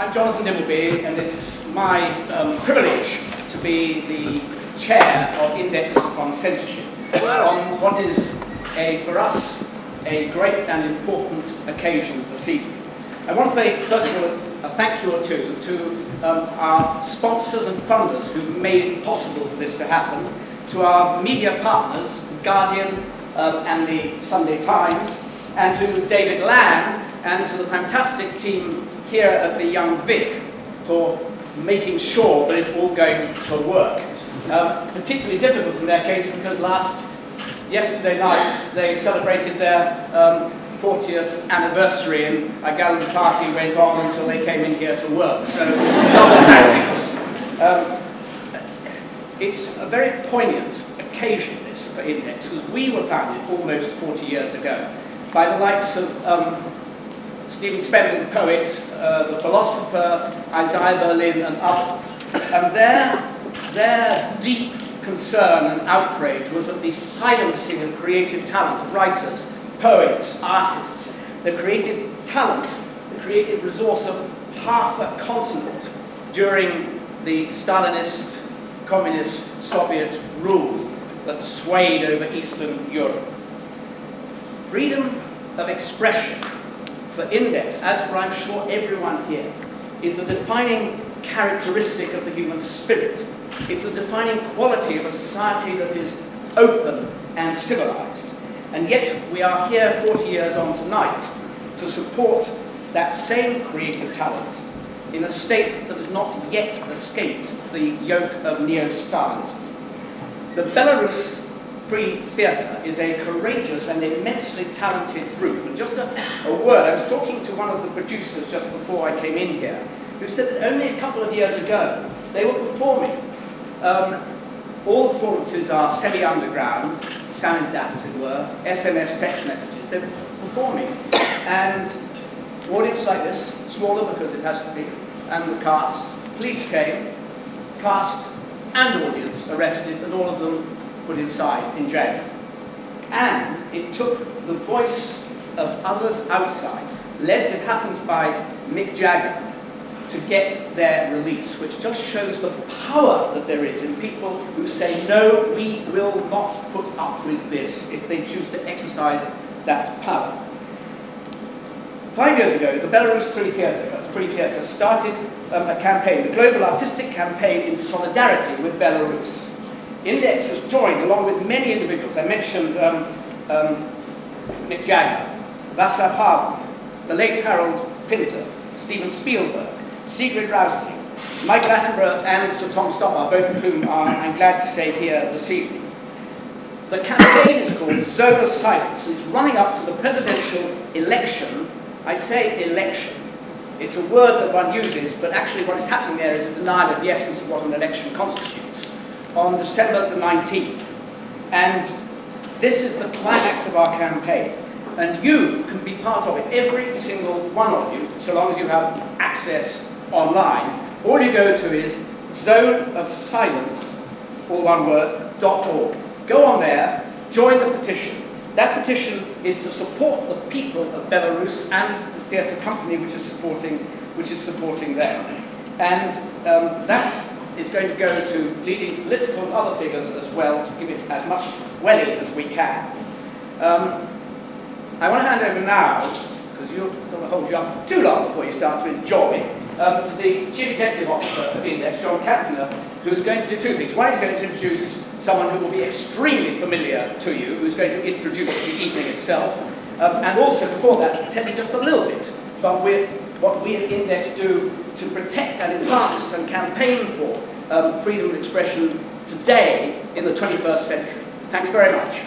I'm Jonathan Dimbleby, and it's my privilege to be the chair of Index on Censorship on what is, for us, a great and important occasion this evening. I want to say, first of all, a thank you or two to our sponsors and funders who made it possible for this to happen, to our media partners, The Guardian and the Sunday Times, and to David Lamb, and to the fantastic team here at the Young Vic for making sure that it's all going to work. Particularly difficult in their case because yesterday night they celebrated their 40th anniversary, and a gallant party went on until they came in here to work. So, it's a very poignant occasion, this, for Index, because we were founded almost 40 years ago by the likes of Stephen Spendle, the poet, the philosopher, Isaiah Berlin, and others. And their deep concern and outrage was at the silencing of creative talent of writers, poets, artists, the creative talent, the creative resource of half a continent during the Stalinist, communist, Soviet rule that swayed over Eastern Europe. Freedom of expression for Index, as for I'm sure everyone here, is the defining characteristic of the human spirit. It's the defining quality of a society that is open and civilized. And yet we are here 40 years on tonight to support that same creative talent in a state that has not yet escaped the yoke of neo-Stalinism. The Belarus Free Theatre is a courageous and immensely talented group. And just a word, I was talking to one of the producers just before I came in here, who said that only a couple of years ago they were performing. All the performances are semi-underground, samizdat as it were, SMS text messages. They're performing, and audience like this, smaller because it has to be, and the cast, police came, cast and audience arrested, and all of them put inside in jail. And it took the voice of others outside, led as it happens by Mick Jagger, to get their release, which just shows the power that there is in people who say, no, we will not put up with this, if they choose to exercise that power. 5 years ago, the Belarus Free Theatre started a campaign, the global artistic campaign in solidarity with Belarus. Index has joined, along with many individuals. I mentioned Mick Jagger, Václav Havel, the late Harold Pinter, Steven Spielberg, Sigrid Rouse, Mike Attenborough, and Sir Tom Stoppard, both of whom are, I'm glad to say, here this evening. The campaign is called Zone of Silence, and it's running up to the presidential election. I say election. It's a word that one uses, but actually what is happening there is a denial of the essence of what an election constitutes, on December the 19th. And this is the climax of our campaign. And you can be part of it, every single one of you, so long as you have access online. All you go to is zoneofsilence, all one word, .org. Go on there, join the petition. That petition is to support the people of Belarus and the theatre company which is supporting them. And that is going to go to leading political and other figures as well, to give it as much welly as we can. I want to hand over now, because you don't want to hold you up too long before you start to enjoy, to the Chief Executive Officer of Index, John Kampner, who's going to do two things. One, he's going to introduce someone who will be extremely familiar to you, who's going to introduce the evening itself, and also before that to tell you just a little bit about what we at Index do to protect and enhance and campaign for freedom of expression today in the 21st century. Thanks very much.